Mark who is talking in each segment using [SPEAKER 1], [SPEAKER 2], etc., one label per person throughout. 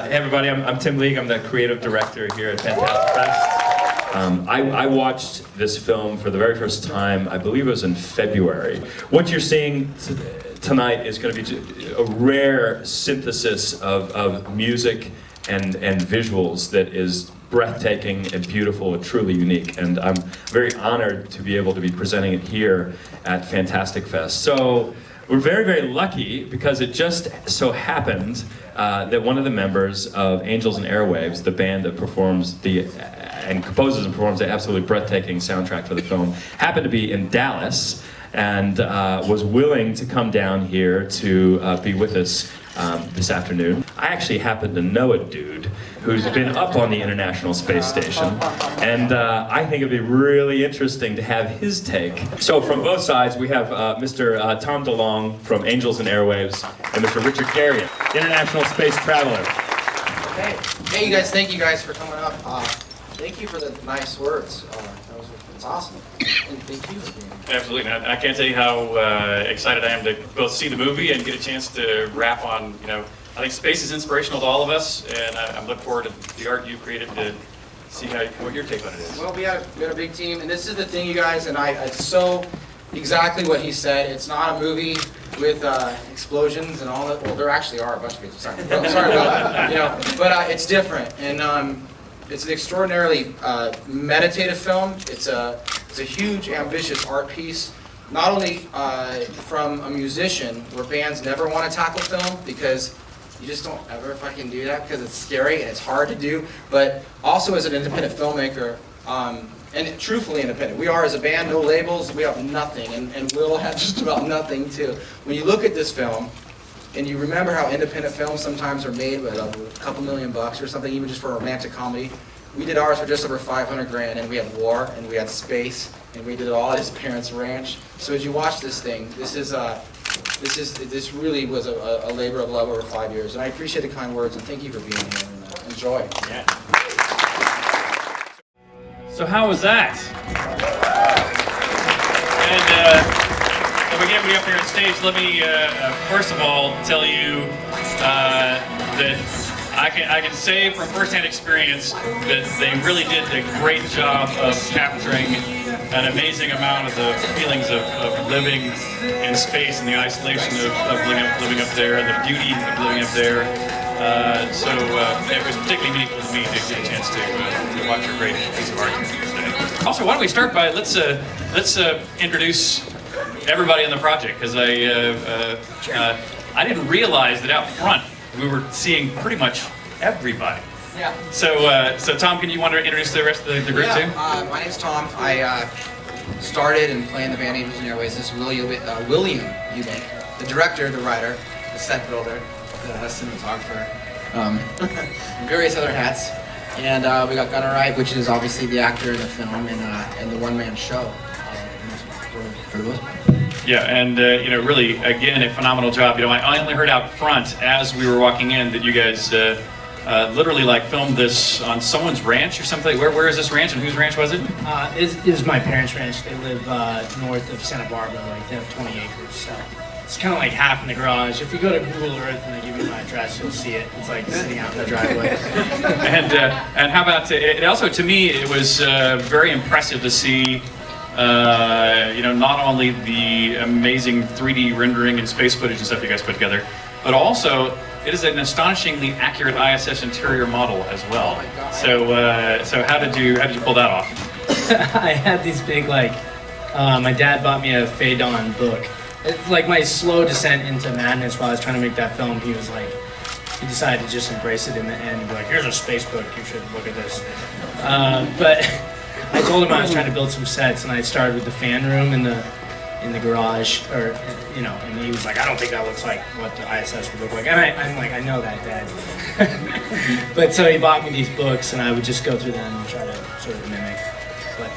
[SPEAKER 1] Hey everybody, I'm Tim League. I'm the creative director here at Fantastic Fest. I watched this film for the very first time, I believe it was in February. What you're seeing tonight is going to be a rare synthesis of music and visuals that is breathtaking and beautiful and truly unique. And I'm very honored to be able to be presenting it here at Fantastic Fest. So we're very, very lucky because it just so happened that one of the members of Angels and Airwaves, the band that performs and composes and performs the absolutely breathtaking soundtrack for the film, happened to be in Dallas and was willing to come down here to be with us this afternoon. I actually happen to know a dude who's been up on the International Space Station, and I think it'd be really interesting to have his take. So from both sides, we have Mr. Tom Delonge from Angels and Airwaves, and Mr. Richard Garriot, International Space Traveler.
[SPEAKER 2] Hey, you guys, thank you guys for coming up. Thank you for the nice words. It's awesome. And thank you for being here.
[SPEAKER 3] Absolutely, man. I can't tell you how excited I am to both see the movie and get a chance to rap on, I think space is inspirational to all of us, and I look forward to the art you've created to see what your take on it is.
[SPEAKER 2] Well, we had a big team, and this is the thing, you guys, and it's so exactly what he said. It's not a movie with explosions and all that. Well, there actually are a bunch of people. Sorry about that. But it's different, and it's an extraordinarily meditative film. It's a huge, ambitious art piece. Not only from a musician, where bands never want to tackle film because you just don't ever fucking do that because it's scary and it's hard to do, but also as an independent filmmaker, and truthfully independent. We are as a band, no labels, we have nothing, and we'll have just about nothing too. When you look at this film, and you remember how independent films sometimes are made with a couple $1 million or something, even just for a romantic comedy. We did ours for just over 500 grand, and we had war, and we had space, and we did it all at his parents' ranch. So as you watch this thing, this really was a labor of love over 5 years, and I appreciate the kind words, and thank you for being here, and enjoy.
[SPEAKER 3] Yeah. So how was that? And if we get everybody up here on stage, let me first of all tell you that I can say from firsthand experience that they really did a great job of capturing an amazing amount of the feelings of living in space and the isolation of living up there and the beauty of living up there. So it was particularly meaningful to me to get a chance to watch your great piece of art today. Also, why don't we start by let's introduce everybody in the project, because I didn't realize that out front we were seeing pretty much everybody.
[SPEAKER 2] Yeah.
[SPEAKER 3] So Tom, can you want to introduce the rest of the group too?
[SPEAKER 2] My name's Tom. I started and played in the band Angels and Airwaves. This is William Eubank, the director, the writer, the set builder, the cinematographer, various other hats. And we got Wright, which is obviously the actor in the film and the one-man show for the most part.
[SPEAKER 3] Yeah, and really, again, a phenomenal job. I only heard out front as we were walking in that you guys literally filmed this on someone's ranch or something. Where is this ranch, and whose ranch was it?
[SPEAKER 4] It is my parents' ranch. They live north of Santa Barbara. They have 20 acres, so it's kind of like half in the garage. If you go to Google Earth and they give you my address, you'll see it. It's like sitting out in the driveway.
[SPEAKER 3] And how about it? Also, to me, it was very impressive to see. Not only the amazing 3D rendering and space footage and stuff you guys put together, but also it is an astonishingly accurate ISS interior model as well.
[SPEAKER 2] Oh my God.
[SPEAKER 3] So how did you pull that off?
[SPEAKER 4] I had these big my dad bought me a Phaedon book. It's like my slow descent into madness while I was trying to make that film. He decided to just embrace it in the end and be like, here's a space book, you should look at this. But I told him I was trying to build some sets, and I started with the fan room in the garage, and he was like, I don't think that looks like what the ISS would look like. And I'm like, I know that, Dad. But so he bought me these books, and I would just go through them and try to sort of mimic. But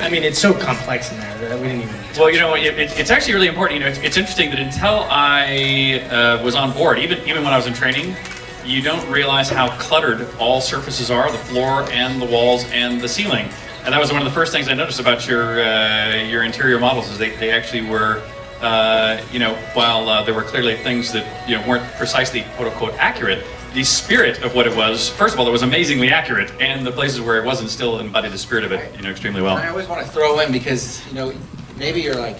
[SPEAKER 4] I mean, it's so complex in there that we didn't even.
[SPEAKER 3] Well, it's actually really important. It's interesting that until I was on board, even when I was in training, you don't realize how cluttered all surfaces are, the floor and the walls and the ceiling. And that was one of the first things I noticed about your interior models, is they actually were, while there were clearly things that weren't precisely quote unquote accurate, the spirit of what it was, first of all, it was amazingly accurate, and the places where it wasn't still embodied the spirit of it, extremely well.
[SPEAKER 2] I always want to throw in because, maybe you're like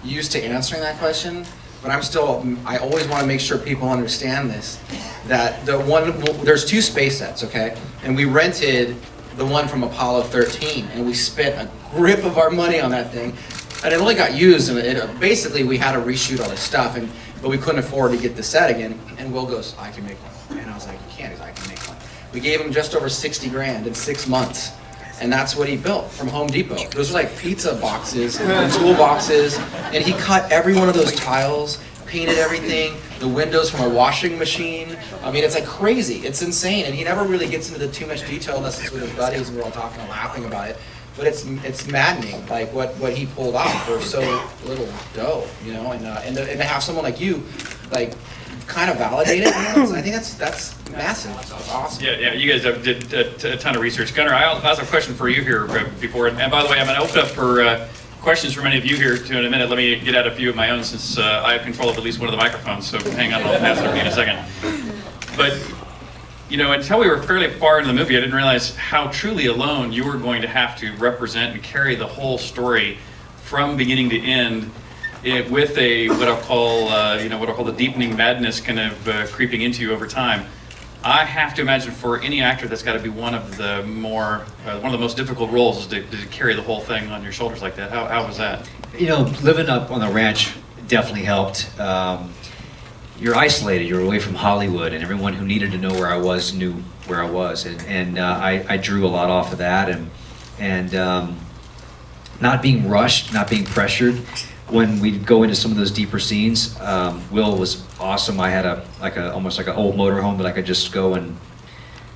[SPEAKER 2] used to answering that question, but I always want to make sure people understand this, that there's 2 space sets, okay? And we rented the one from Apollo 13, and we spent a grip of our money on that thing, and it only got used, and basically we had to reshoot all this stuff, but we couldn't afford to get the set again, and Will goes, I can make one. And I was like, you can't. He's like, I can make one. We gave him just over 60 grand in 6 months. And that's what he built from Home Depot. Those are like pizza boxes and tool boxes. And he cut every one of those tiles, painted everything, the windows from a washing machine. I mean, it's like crazy. It's insane. And he never really gets into too much detail unless it's with his buddies and we're all talking and laughing about it. But it's maddening, like what he pulled off for so little dough, and to have someone like you, like, kind of validate it. I think that's massive. That's awesome.
[SPEAKER 3] Yeah, you guys did a ton of research. Gunnar, I also have a question for you here before, and by the way, I'm going to open up for questions from any of you here too in a minute. Let me get out a few of my own since I have control of at least one of the microphones, so hang on, I'll pass it over to you in a second. But until we were fairly far into the movie, I didn't realize how truly alone you were going to have to represent and carry the whole story from beginning to end, with what I'll call the deepening madness kind of creeping into you over time. I have to imagine for any actor that's got to be one of the most difficult roles is to carry the whole thing on your shoulders like that. How was that?
[SPEAKER 5] Living up on the ranch definitely helped. You're isolated. You're away from Hollywood, and everyone who needed to know where I was knew where I was, and I drew a lot off of that, and not being rushed, not being pressured. When we'd go into some of those deeper scenes, Will was awesome. I had almost like an old motorhome that I could just go and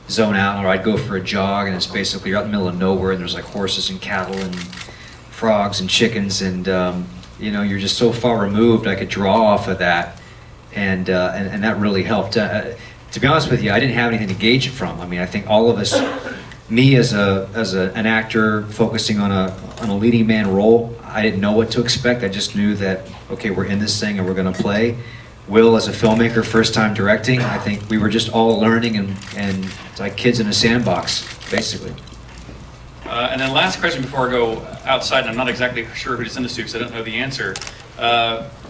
[SPEAKER 5] zone out, or I'd go for a jog, and it's basically you're out in the middle of nowhere, and there's like horses and cattle and frogs and chickens, and you're just so far removed. I could draw off of that. And that really helped. To be honest with you, I didn't have anything to gauge it from. I mean, I think all of us, me as an actor focusing on a leading man role, I didn't know what to expect. I just knew that, okay, we're in this thing and we're going to play. Will, as a filmmaker, first time directing, I think we were just all learning and it's like kids in a sandbox, basically.
[SPEAKER 3] And then last question before I go outside, and I'm not exactly sure who to send this to because I don't know the answer,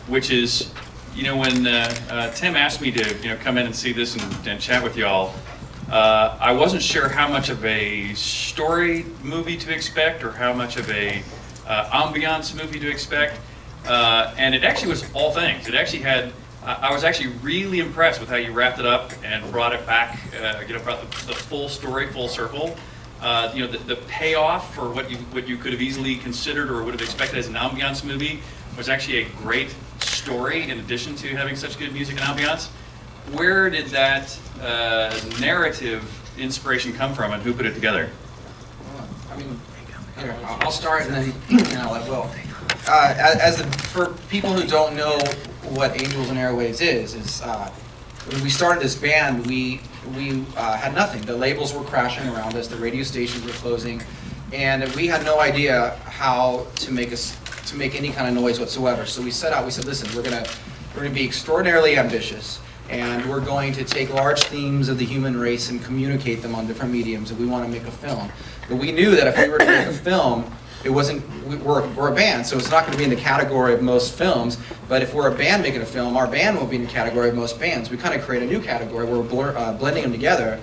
[SPEAKER 3] which is, when Tim asked me to come in and see this and chat with y'all, I wasn't sure how much of a story movie to expect or how much of a ambiance movie to expect, and it actually was all things. It actually had. I was actually really impressed with how you wrapped it up and brought it back. Brought the full story full circle. The payoff for what you could have easily considered or would have expected as an ambiance movie was actually a great story in addition to having such good music and ambiance. Where did that narrative inspiration come from, and who put it together?
[SPEAKER 2] I mean, here, I'll start and then I'll let Will. For people who don't know what Angels and Airwaves is when we started this band, we had nothing. The labels were crashing around us, the radio stations were closing, and we had no idea how to make any kind of noise whatsoever. So we set out. We said, listen, we're gonna be extraordinarily ambitious, and we're going to take large themes of the human race and communicate them on different mediums. And we want to make a film. But we knew that if we were to make a film, we're a band, so it's not going to be in the category of most films. But if we're a band making a film, our band will be in the category of most bands. We kind of create a new category where we're blending them together,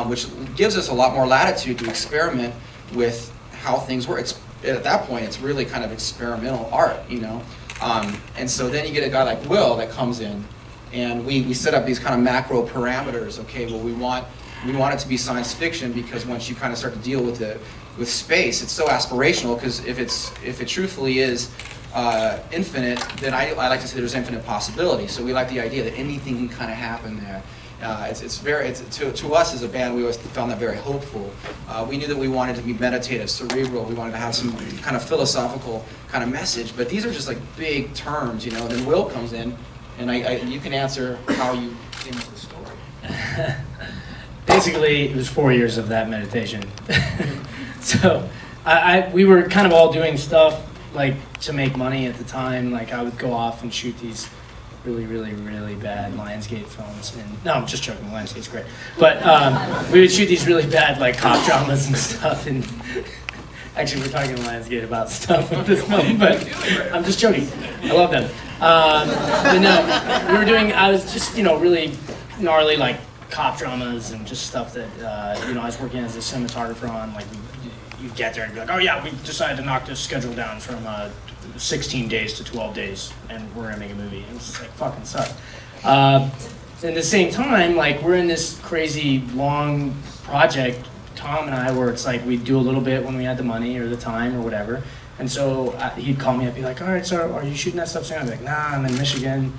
[SPEAKER 2] which gives us a lot more latitude to experiment with how things work. At that point, it's really kind of experimental art, And so then you get a guy like Will that comes in, and we set up these kind of macro parameters. Okay, well we want it to be science fiction because once you kind of start to deal with space, it's so aspirational. Because if it truthfully is infinite, then I like to say there's infinite possibility. So we like the idea that anything can kind of happen there. To us as a band, we always found that very hopeful. We knew that we wanted to be meditative, cerebral. We wanted to have some kind of philosophical kind of message. But these are just like big terms, And then Will comes in, and you can answer how you came into the story.
[SPEAKER 4] Basically, it was 4 years of that meditation. So we were kind of all doing stuff like to make money at the time. Like I would go off and shoot these really, really, really bad Lionsgate films. And no, I'm just joking. Lionsgate's great, but we would shoot these really bad like cop dramas and stuff. And actually, we're talking to Lionsgate about stuff with this film, but I'm just joking. I love them. But no, we were doing. I was just really gnarly like cop dramas and just stuff that I was working as a cinematographer on. Like you get there and be like, oh yeah, we decided to knock this schedule down from 16 days to 12 days, and we're gonna make a movie. And it's just like fucking suck. At the same time, like we're in this crazy long project. Tom and I, where it's like we'd do a little bit when we had the money or the time or whatever. And so he'd call me up, be like, all right, so are you shooting that stuff soon? I'd be like, nah, I'm in Michigan,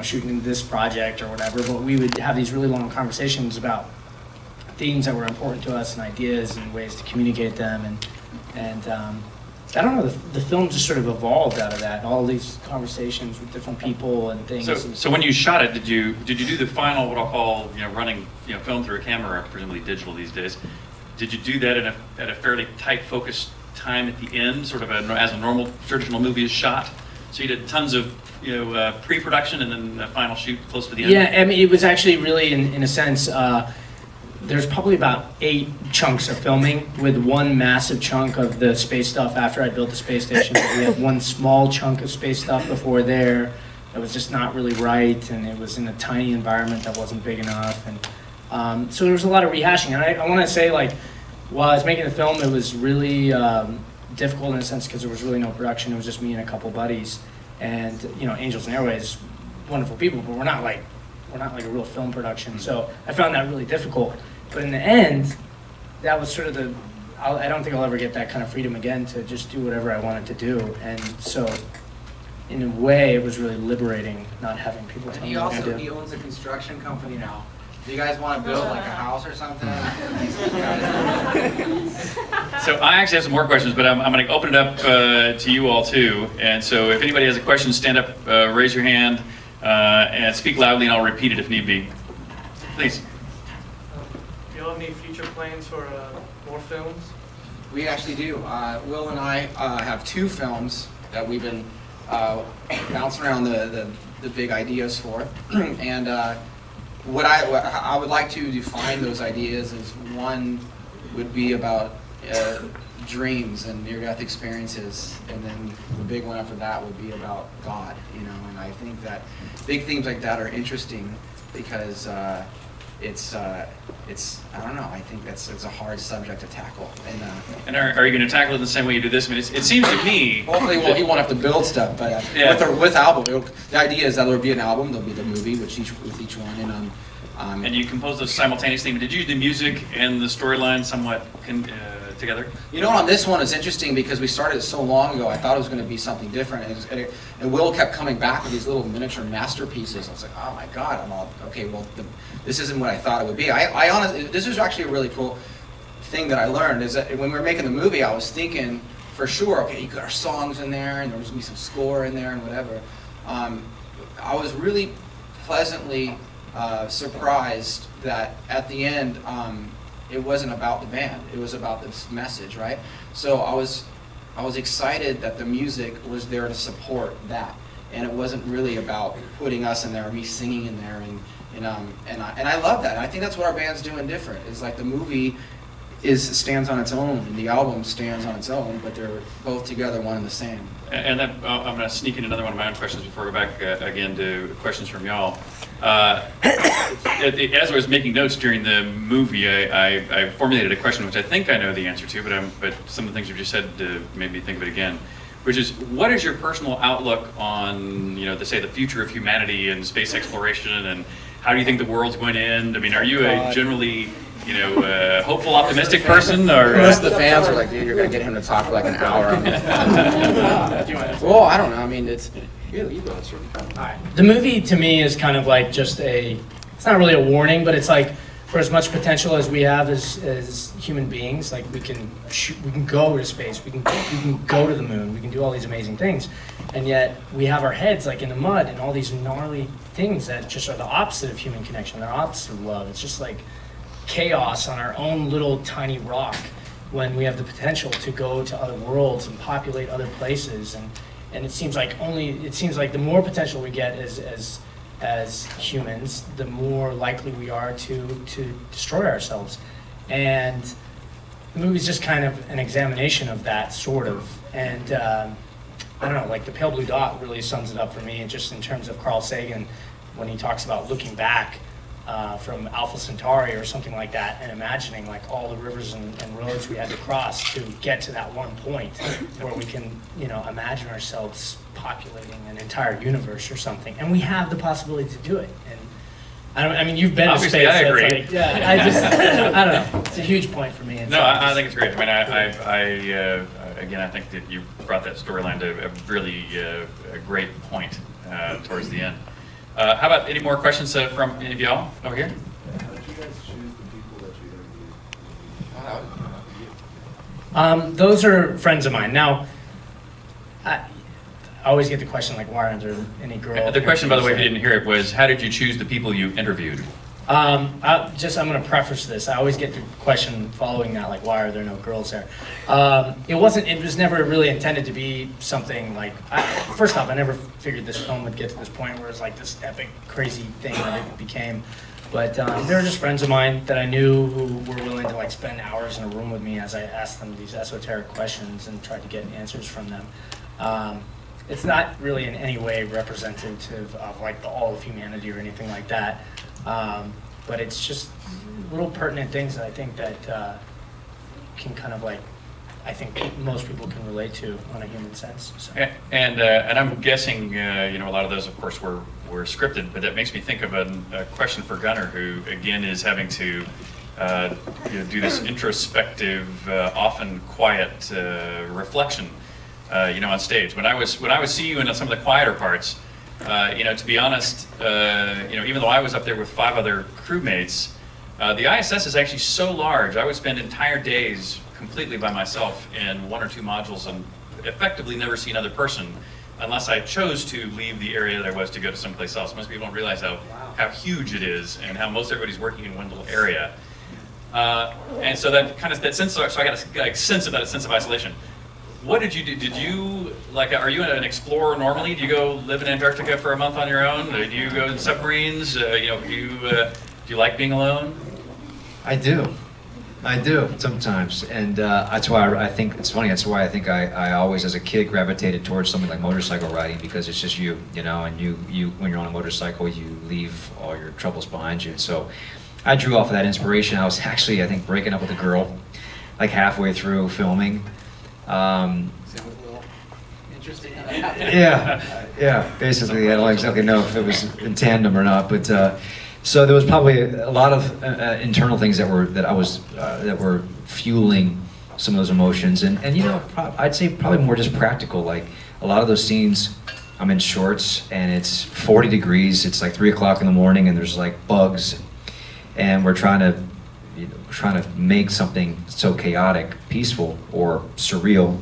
[SPEAKER 4] shooting this project or whatever. But we would have these really long conversations about themes that were important to us and ideas and ways to communicate them. And I don't know, the film just sort of evolved out of that. All these conversations with different people and things.
[SPEAKER 3] So when you shot it, did you do the final, what I'll call, running film through a camera, presumably digital these days? Did you do that at a fairly tight focused time at the end, sort of as a normal traditional movie is shot? So you did tons of pre-production and then the final shoot close to the end?
[SPEAKER 4] Yeah, I mean, it was actually really, in a sense, there's probably about 8 chunks of filming, with one massive chunk of the space stuff after I built the space station. We had one small chunk of space stuff before there that was just not really right, and it was in a tiny environment that wasn't big enough. And so there was a lot of rehashing. And I want to say, like, while I was making the film, it was really difficult in a sense because there was really no production. It was just me and a couple buddies. And, Angels and Airways, wonderful people, but we're not like a real film production. So I found that really difficult. But in the end, that was sort of I don't think I'll ever get that kind of freedom again to just do whatever I wanted to do. And so in a way, it was really liberating not having people tell me what to do.
[SPEAKER 2] He owns a construction company now. Do you guys want to build like a house or something?
[SPEAKER 3] So I actually have some more questions, but I'm going to open it up to you all too. And so if anybody has a question, stand up, raise your hand, and speak loudly, and I'll repeat it if need be. Please.
[SPEAKER 6] Do you have any future plans for more films?
[SPEAKER 2] We actually do. Will and I have 2 films that we've been bouncing around the big ideas for. And what I would like to define those ideas is, one would be about dreams and near-death experiences, and then the big one after that would be about God, and I think that big themes like that are interesting because it's I don't know, I think it's a hard subject to tackle.
[SPEAKER 3] And are you going to tackle it in the same way you do this? I mean, it seems to me...
[SPEAKER 2] Hopefully he won't have to build stuff, but with album, the idea is that there'll be an album, there'll be the movie with each one,
[SPEAKER 3] and you compose those simultaneously. Did you do the music and the storyline somewhat together?
[SPEAKER 2] On this one, it's interesting because we started it so long ago, I thought it was going to be something different. And Will kept coming back with these little miniature masterpieces. I was like, oh my God, I'm all, okay, well, this isn't what I thought it would be. I honestly, this is actually a really cool thing that I learned, is that when we were making the movie, I was thinking, for sure, okay, you got our songs in there, and there was going to be some score in there and whatever. I was really pleasantly surprised that at the end, it wasn't about the band. It was about this message, right? So I was excited that the music was there to support that, and it wasn't really about putting us in there or me singing in there. And I love that. And I think that's what our band's doing different. It's like the movie stands on its own, and the album stands on its own, but they're both together, one and the same.
[SPEAKER 3] And then I'm going to sneak in another one of my own questions before I go back again to questions from y'all. As I was making notes during the movie, I formulated a question which I think I know the answer to, but some of the things you've just said made me think of it again, which is, what is your personal outlook on, the future of humanity and space exploration, and how do you think the world's going to end? I mean, are you a generally hopeful, optimistic person, or
[SPEAKER 2] most of the fans are like, dude, you're gonna get him to talk for like an hour on that. Well, I don't know. I mean, it's you go. It's
[SPEAKER 4] the movie to me is kind of like just it's not really a warning, but it's like, for as much potential as we have as human beings, like we can go to space, we can go to the moon, we can do all these amazing things, and yet we have our heads like in the mud and all these gnarly things that just are the opposite of human connection, they're opposite of love. It's just like chaos on our own little tiny rock, when we have the potential to go to other worlds and populate other places. and it seems like the more potential we get as humans, the more likely we are to destroy ourselves. And the movie's just kind of an examination of that, sort of. And I don't know, like The Pale Blue Dot really sums it up for me, and just in terms of Carl Sagan, when he talks about looking back from Alpha Centauri or something like that, and imagining like all the rivers and roads we had to cross to get to that one point where we can, imagine ourselves populating an entire universe or something, and we have the possibility to do it. And I mean, you've been
[SPEAKER 3] Obviously,
[SPEAKER 4] to space.
[SPEAKER 3] I agree.
[SPEAKER 4] Like, yeah, I don't know. It's a huge point for me. And
[SPEAKER 3] No,
[SPEAKER 4] so
[SPEAKER 3] I think it's great. I mean, again, I think that you brought that storyline to a really a great point towards the end. How about any more questions from any of y'all over here?
[SPEAKER 7] How did you guys choose the people that you interviewed?
[SPEAKER 4] Those are friends of mine. Now, I always get the question like, why aren't there any girls?
[SPEAKER 3] The question, by the way, if you didn't hear it, was how did you choose the people you interviewed?
[SPEAKER 4] I'm going to preface this. I always get the question following that, like, why are there no girls there? It was never really intended to be something like, first off, I never figured this film would get to this point where it's like this epic, crazy thing that it became. But they were just friends of mine that I knew who were willing to like spend hours in a room with me as I asked them these esoteric questions and tried to get answers from them. It's not really in any way representative of like all of humanity or anything like that. But it's just little pertinent things that I think that can kind of like, I think most people can relate to on a human sense. So.
[SPEAKER 3] And I'm guessing, a lot of those, of course, were scripted, but that makes me think of a question for Gunnar, who again is having to do this introspective, often quiet reflection, on stage. When I would see you in some of the quieter parts, to be honest, even though I was up there with 5 other crewmates, the ISS is actually so large. I would spend entire days completely by myself in 1 or 2 modules and effectively never see another person unless I chose to leave the area that I was to go to someplace else. Most people don't realize how huge it is and how most everybody's working in one little area. And so that kind of, that sense, so I got a sense of isolation. What did you do? Did you, are you an explorer normally? Do you go live in Antarctica for a month on your own? Do you go in submarines? Do you like being alone?
[SPEAKER 5] I do sometimes, and that's why I think it's funny. That's why I think I always, as a kid, gravitated towards something like motorcycle riding, because it's just you know, and you when you're on a motorcycle, you leave all your troubles behind you. So I drew off of that inspiration. I was actually, I think, breaking up with a girl like halfway through filming.
[SPEAKER 2] Interesting.
[SPEAKER 5] Yeah. Basically, I don't exactly know if it was in tandem or not, but so there was probably a lot of internal things that were fueling some of those emotions, and I'd say probably more just practical. Like a lot of those scenes, I'm in shorts and it's 40 degrees. It's like 3 o'clock in the morning, and there's like bugs, and we're trying to make something so chaotic, peaceful, or surreal,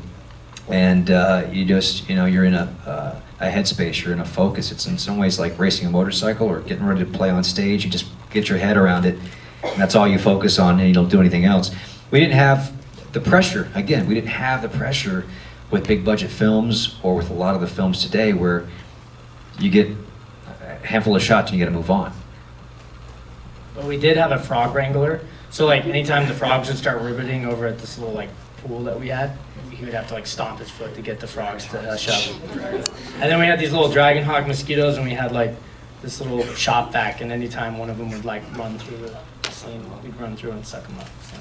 [SPEAKER 5] and you're in a headspace, you're in a focus. It's in some ways like racing a motorcycle or getting ready to play on stage. You just get your head around it, and that's all you focus on, and you don't do anything else. We didn't have the pressure. Again, we didn't have the pressure with big budget films or with a lot of the films today, where you get a handful of shots and you got to move on.
[SPEAKER 4] But we did have a frog wrangler. So like anytime the frogs would start ribbiting over at this little like pool that we had, he would have to like stomp his foot to get the frogs to shut up. And then we had these little dragon hawk mosquitoes, and we had like this little shop vac, and anytime one of them would like run through the scene, we'd run through and suck them up. So.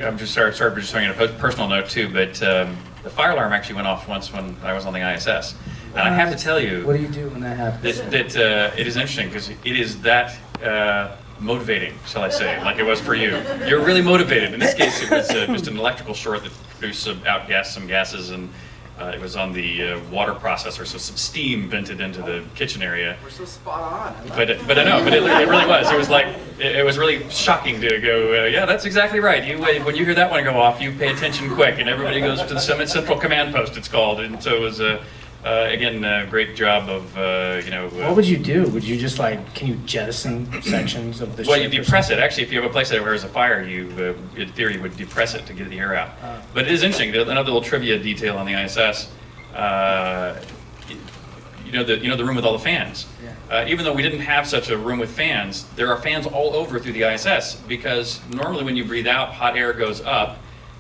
[SPEAKER 3] I'm just sorry for just throwing in a personal note too, but the fire alarm actually went off once when I was on the ISS. And I have to tell you,
[SPEAKER 4] what do you do when that happens?
[SPEAKER 3] that it is interesting, because it is that motivating, shall I say, like it was for you. You're really motivated. In this case, it was just an electrical short that produced some gases, and it was on the water processor, so some steam vented into the kitchen area.
[SPEAKER 2] We're so spot on.
[SPEAKER 3] But I know, but it really was. It was like, it was really shocking to go, yeah, that's exactly right. When you hear that one go off, you pay attention quick, and everybody goes to the Summit Central Command Post, it's called. And so it was Again, great job of,
[SPEAKER 4] What would you do? Would you just like, can you jettison sections of the
[SPEAKER 3] well, you
[SPEAKER 4] ship or
[SPEAKER 3] depress it.
[SPEAKER 4] something?
[SPEAKER 3] Actually, if you have a place that where there's a fire, you, in theory, would depress it to get the air out. But it is interesting. Another little trivia detail on the ISS. The room with all the fans. Even though we didn't have such a room with fans, there are fans all over through the ISS because normally when you breathe out, hot air goes up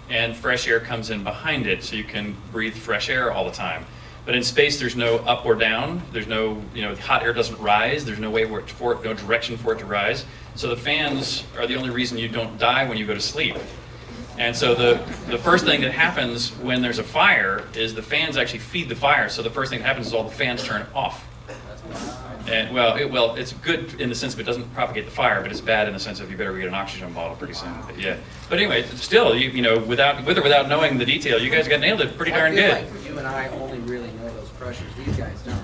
[SPEAKER 3] and fresh air comes in behind it, so you can breathe fresh air all the time. But in space, there's no up or down. There's no, hot air doesn't rise. There's no way no direction for it to rise. So the fans are the only reason you don't die when you go to sleep. And so the first thing that happens when there's a fire is the fans actually feed the fire. So the first thing that happens is all the fans turn off. And it's good in the sense of it doesn't propagate the fire, but it's bad in the sense of you better get an oxygen bottle pretty soon. But yeah. But anyway, still, with or without knowing the detail, you guys got nailed it pretty darn good.
[SPEAKER 2] I feel like you and I only really know those pressures. These guys don't.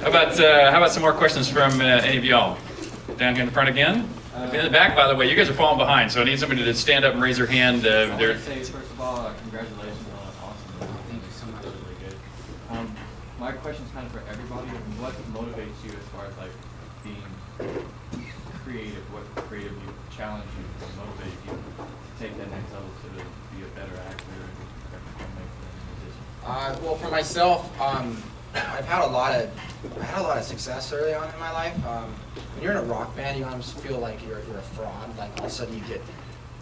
[SPEAKER 3] How about some more questions from any of y'all? Down here in the front again. In the back, by the way, you guys are falling behind, so I need somebody to stand up and raise their hand.
[SPEAKER 7] I want to say, first of all, congratulations on an awesome movie.
[SPEAKER 2] Thank you so much.
[SPEAKER 7] Really good. My question is kind of for everybody. What motivates you as far as like being creative? What creative challenge you or motivate you to take that next level to be a better actor and filmmaker and musician?
[SPEAKER 2] Well, for myself, I've had a lot of success early on in my life. When you're in a rock band, you almost feel like you're a fraud. Like all of a sudden you get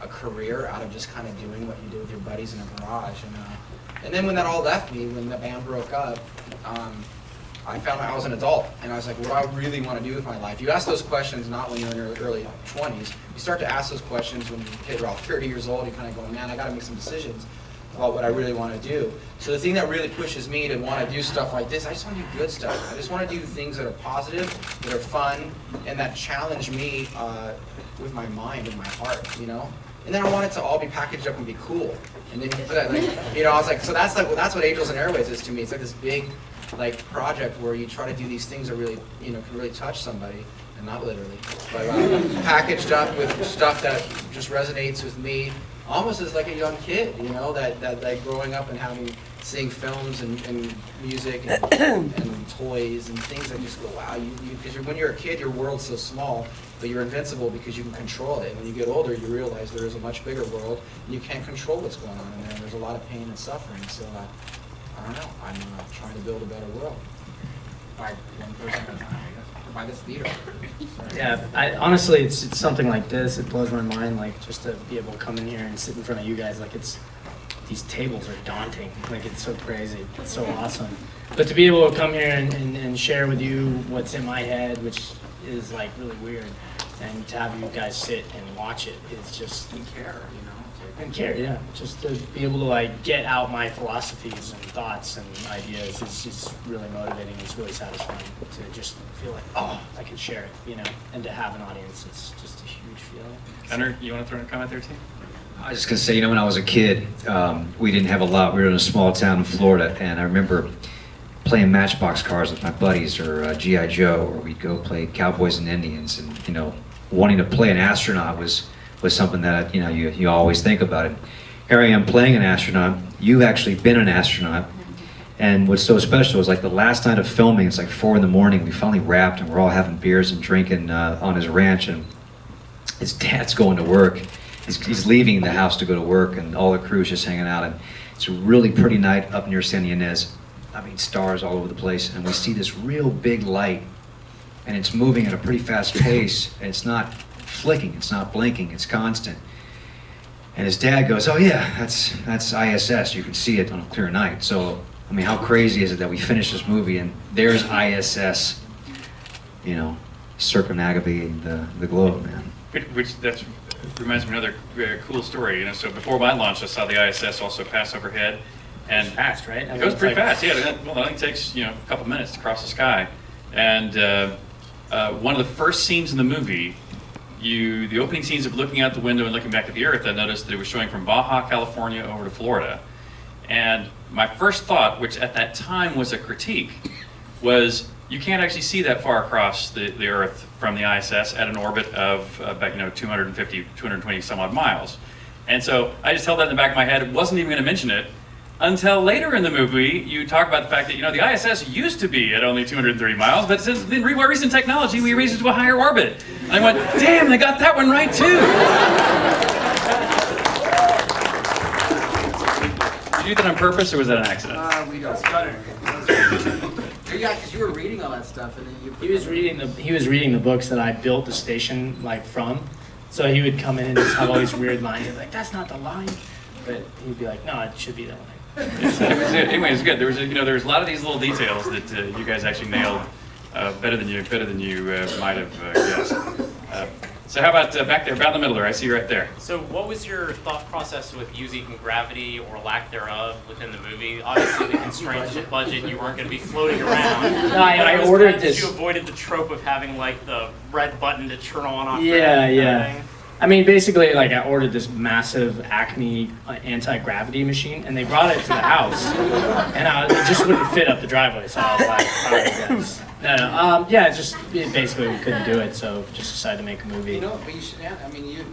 [SPEAKER 2] a career out of just kind of doing what you do with your buddies in a garage. And then when that all left me, when the band broke up, I found out I was an adult, and I was like, what do I really want to do with my life? You ask those questions not when you're in your early 20s. You start to ask those questions when you hit around 30 years old. You're kind of going, man, I got to make some decisions about what I really want to do. So the thing that really pushes me to want to do stuff like this, I just want to do good stuff. I just want to do things that are positive, that are fun, and that challenge me with my mind and my heart, And then I want it to all be packaged up and be cool. And then, I was like, so that's what Angels and Airways is to me. It's like this big, project where you try to do these things that really, can really touch somebody, and not literally, but packaged up with stuff that just resonates with me. Almost as like a young kid, that like growing up and seeing films and music and toys and things that just go, wow, because when you're a kid, your world's so small, but you're invincible because you can control it. When you get older, you realize there is a much bigger world, and you can't control what's going on in there. And there's a lot of pain and suffering. So I don't know. I'm trying to build a better world by one person at a time, I guess, or by this theater.
[SPEAKER 4] Yeah, honestly, it's something like this. It blows my mind, just to be able to come in here and sit in front of you guys. These tables are daunting. It's so crazy. It's so awesome. But to be able to come here and share with you what's in my head, which is really weird, and to have you guys sit and watch it, it's just
[SPEAKER 2] And care,
[SPEAKER 4] and care, yeah. Just to be able to get out my philosophies and thoughts and ideas is just really motivating. It's really satisfying to just feel like, oh, I can share it, and to have an audience is just a huge feeling.
[SPEAKER 3] Hunter, you want to throw in a comment there too?
[SPEAKER 5] I was just gonna say, when I was a kid, we didn't have a lot. We were in a small town in Florida, and I remember playing Matchbox cars with my buddies, or G.I. Joe, or we'd go play Cowboys and Indians, and wanting to play an astronaut was something that you always think about it. Here I am playing an astronaut. You've actually been an astronaut, and what's so special is the last night of filming. It's 4 a.m. We finally wrapped, and we're all having beers and drinking on his ranch, and his dad's going to work. He's leaving the house to go to work, and all the crew's just hanging out. And it's a really pretty night up near San Ynez. Stars all over the place, and we see this real big light, and it's moving at a pretty fast pace, and it's not flicking, it's not blinking, it's constant. And his dad goes, "Oh yeah, that's ISS. You can see it on a clear night." So, how crazy is it that we finished this movie and there's ISS, circumnavigating the globe, man.
[SPEAKER 3] Which reminds me of another cool story. So before my launch, I saw the ISS also pass overhead, and
[SPEAKER 4] It's fast, right?
[SPEAKER 3] it goes pretty fast. Yeah, it only takes a couple minutes to cross the sky. And one of the first scenes in the movie, the opening scenes of looking out the window and looking back at the Earth, I noticed that it was showing from Baja, California, over to Florida. And my first thought, which at that time was a critique, was you can't actually see that far across the Earth from the ISS at an orbit of about 250, 220 some odd miles. And so I just held that in the back of my head, wasn't even going to mention it, until later in the movie, you talk about the fact that, the ISS used to be at only 230 miles, but since the recent technology, we raised it to a higher orbit. And I went, damn, they got that one right too. Did you do that on purpose, or was that an accident?
[SPEAKER 2] We don't. Yeah, because you were reading all that stuff, and then you.
[SPEAKER 4] He was reading the books that I built the station from. So he would come in and just have all these weird lines. He'd be like, "That's not the line," but he'd be like, "No, it should be that line."
[SPEAKER 3] Anyway, it was good. There was a lot of these little details that you guys actually nailed better than you might have guessed. So how about back there, about in the middle there? I see you right there.
[SPEAKER 8] So what was your thought process with using gravity or lack thereof within the movie? Obviously the constraints of the budget, you weren't going to be floating around.
[SPEAKER 4] No, I ordered this.
[SPEAKER 8] You avoided the trope of having like the red button to turn on off.
[SPEAKER 4] Yeah. I mean, basically, like, I ordered this massive Acme anti-gravity machine, and they brought it to the house, and it just wouldn't fit up the driveway, so I was like, all right, guys. It basically we couldn't do it, so just decided to make a movie.
[SPEAKER 2] But you should. I mean,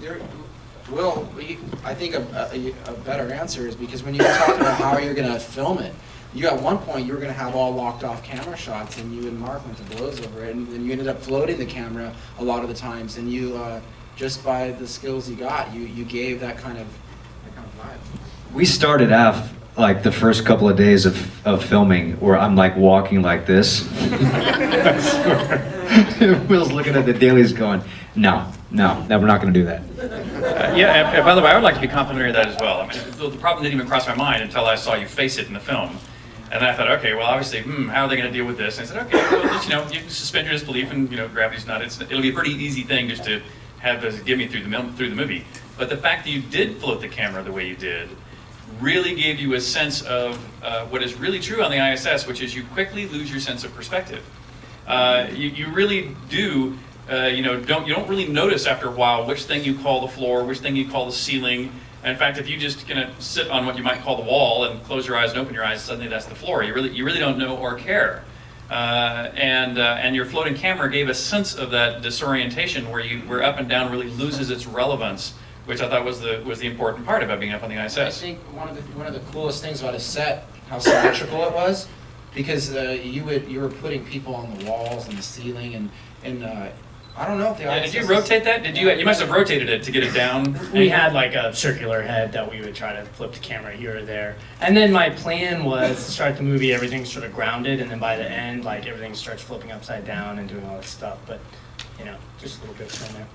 [SPEAKER 2] I think a better answer is because when you were talking about how you're going to film it, you at one point you were going to have all locked off camera shots, and you and Mark went to blows over it, and you ended up floating the camera a lot of the times, and you. Just by the skills you got, you gave that kind of vibe.
[SPEAKER 5] We started off like the first couple of days of filming where I'm like walking like this. Will's looking at the dailies going, no, we're not going to do that.
[SPEAKER 3] And by the way, I would like to be complimentary of that as well. I mean, the problem didn't even cross my mind until I saw you face it in the film. And then I thought, okay, well, obviously, how are they going to deal with this? And I said, okay, well, just, you suspend your disbelief, and gravity's not. It'll be a pretty easy thing just to have as give me through the movie. But the fact that you did float the camera the way you did really gave you a sense of what is really true on the ISS, which is you quickly lose your sense of perspective. You really do. You don't really notice after a while which thing you call the floor, which thing you call the ceiling. And in fact, if you just sit on what you might call the wall and close your eyes and open your eyes, suddenly that's the floor. You really don't know or care. And your floating camera gave a sense of that disorientation where up and down really loses its relevance, which I thought was the important part about being up on the ISS.
[SPEAKER 2] I think one of the coolest things about a set, how symmetrical it was, because you were putting people on the walls and the ceiling and I don't know if the ISS.
[SPEAKER 3] Did you rotate that? You must have rotated it to get it down.
[SPEAKER 4] We had like a circular head that we would try to flip the camera here or there. And then my plan was to start the movie, everything's sort of grounded, and then by the end, like everything starts flipping upside down and doing all this stuff. But, just a little bit from there.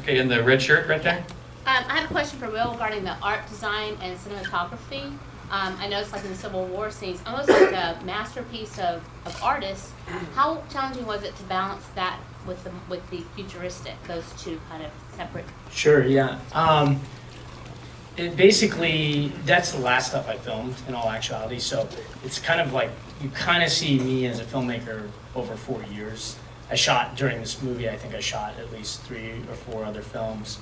[SPEAKER 3] Okay, in the red shirt right there.
[SPEAKER 9] I have a question for Will regarding the art design and cinematography. I noticed like in the Civil War scenes, almost like a masterpiece of artists. How challenging was it to balance that with the futuristic, those two kind of separate?
[SPEAKER 4] Sure, yeah. Basically, that's the last stuff I filmed in all actuality. So it's kind of like, you kind of see me as a filmmaker over 4 years. I shot during this movie, I think I shot at least 3 or 4 other films.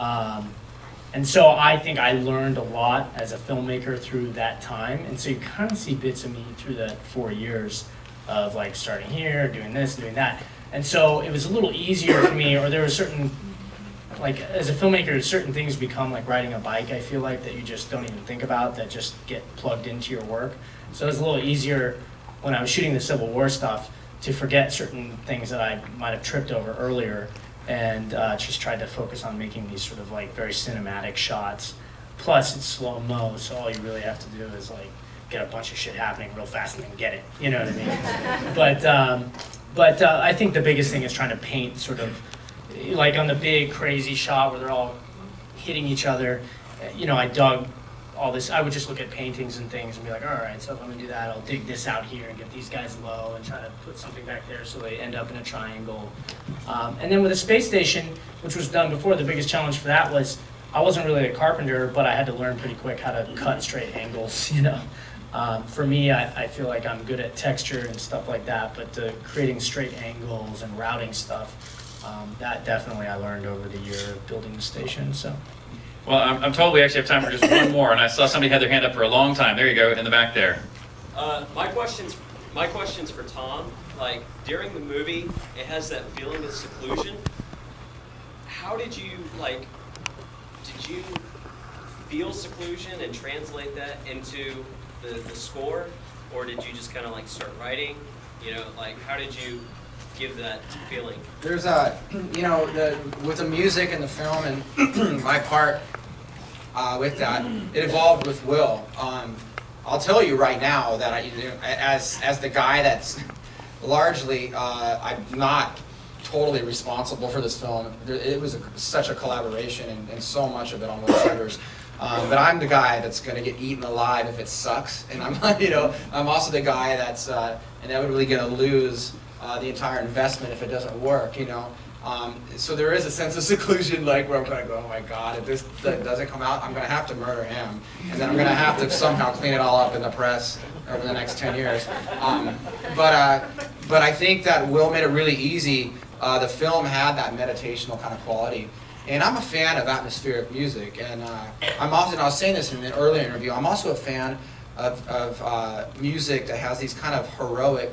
[SPEAKER 4] And so I think I learned a lot as a filmmaker through that time. And so you kind of see bits of me through that 4 years of like starting here, doing this, doing that. And so it was a little easier for me, or there were certain, like as a filmmaker, certain things become like riding a bike, I feel like, that you just don't even think about, that just get plugged into your work. So it was a little easier when I was shooting the Civil War stuff to forget certain things that I might have tripped over earlier, and just tried to focus on making these sort of like very cinematic shots. Plus it's slow-mo, so all you really have to do is like get a bunch of shit happening real fast and then get it, you know what I mean? But I think the biggest thing is trying to paint sort of, like on the big crazy shot where they're all hitting each other, I dug all this. I would just look at paintings and things and be like, all right, so if I'm gonna do that, I'll dig this out here and get these guys low and try to put something back there so they end up in a triangle. And then with the space station, which was done before, the biggest challenge for that was I wasn't really a carpenter, but I had to learn pretty quick how to cut straight angles, For me, I feel like I'm good at texture and stuff like that, but creating straight angles and routing stuff, that definitely I learned over the year of building the station. So.
[SPEAKER 3] Well, I'm told we actually have time for just one more, and I saw somebody had their hand up for a long time. There you go, in the back there.
[SPEAKER 10] My question's for Tom. Like, during the movie, it has that feeling of seclusion. How did you, did you feel seclusion and translate that into the score, or did you just kind of like start writing? You know, like how did you give that feeling?
[SPEAKER 2] There's with the music and the film and my part with that, it evolved with Will. I'll tell you right now that as the guy that's largely, I'm not totally responsible for this film. It was such a collaboration and so much of it on Will's shoulders. But I'm the guy that's going to get eaten alive if it sucks, and I'm also the guy that's inevitably going to lose the entire investment if it doesn't work. So there is a sense of seclusion, like where I'm going to go, oh my God, if this doesn't come out, I'm going to have to murder him, and then I'm going to have to somehow clean it all up in the press over the next 10 years. But I think that Will made it really easy. The film had that meditational kind of quality. And I'm a fan of atmospheric music, and I was saying this in an earlier interview, I'm also a fan of music that has these kind of heroic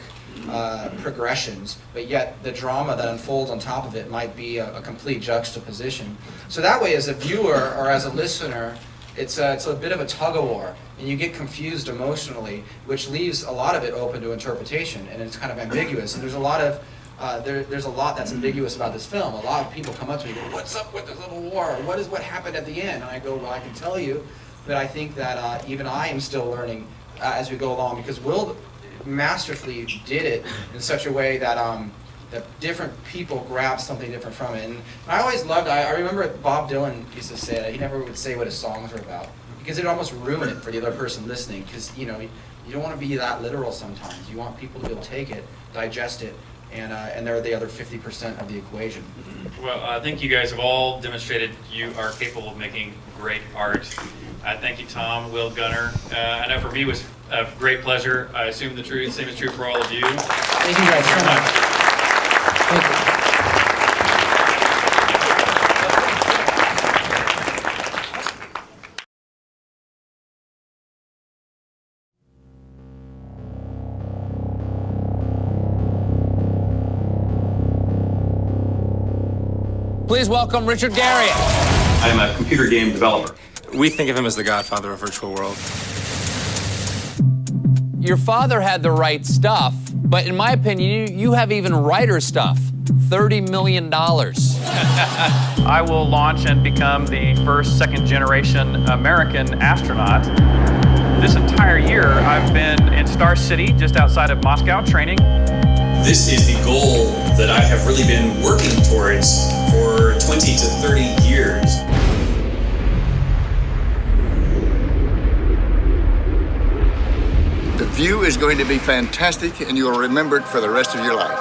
[SPEAKER 2] progressions, but yet the drama that unfolds on top of it might be a complete juxtaposition. So that way, as a viewer or as a listener, it's a bit of a tug-of-war, and you get confused emotionally, which leaves a lot of it open to interpretation, and it's kind of ambiguous. And there's a lot that's ambiguous about this film. A lot of people come up to me and go, what's up with the little war? What happened at the end? And I go, well, I can tell you, but I think that even I am still learning as we go along, because Will masterfully did it in such a way that that different people grab something different from it. And I always loved, I remember Bob Dylan used to say that he never would say what his songs were about, because it almost ruined it for the other person listening, because you don't want to be that literal sometimes. You want people to be able to take it, digest it, and they're the other 50% of the equation.
[SPEAKER 3] Well, I think you guys have all demonstrated you are capable of making great art. I thank you, Tom, Will, Gunnar. I know for me it was a great pleasure. I assume the same is true for all of you.
[SPEAKER 2] Thank you guys so much. Thank you.
[SPEAKER 11] Please welcome Richard Garriot.
[SPEAKER 12] I'm a computer game developer.
[SPEAKER 13] We think of him as the godfather of virtual world.
[SPEAKER 11] Your father had the right stuff, but in my opinion, you have even writer stuff. $30 million.
[SPEAKER 3] I will launch and become the first second-generation American astronaut. This entire year, I've been in Star City, just outside of Moscow, training.
[SPEAKER 12] This is the goal that I have really been working towards for 20 to 30 years.
[SPEAKER 14] The view is going to be fantastic, and you'll remember it for the rest of your life.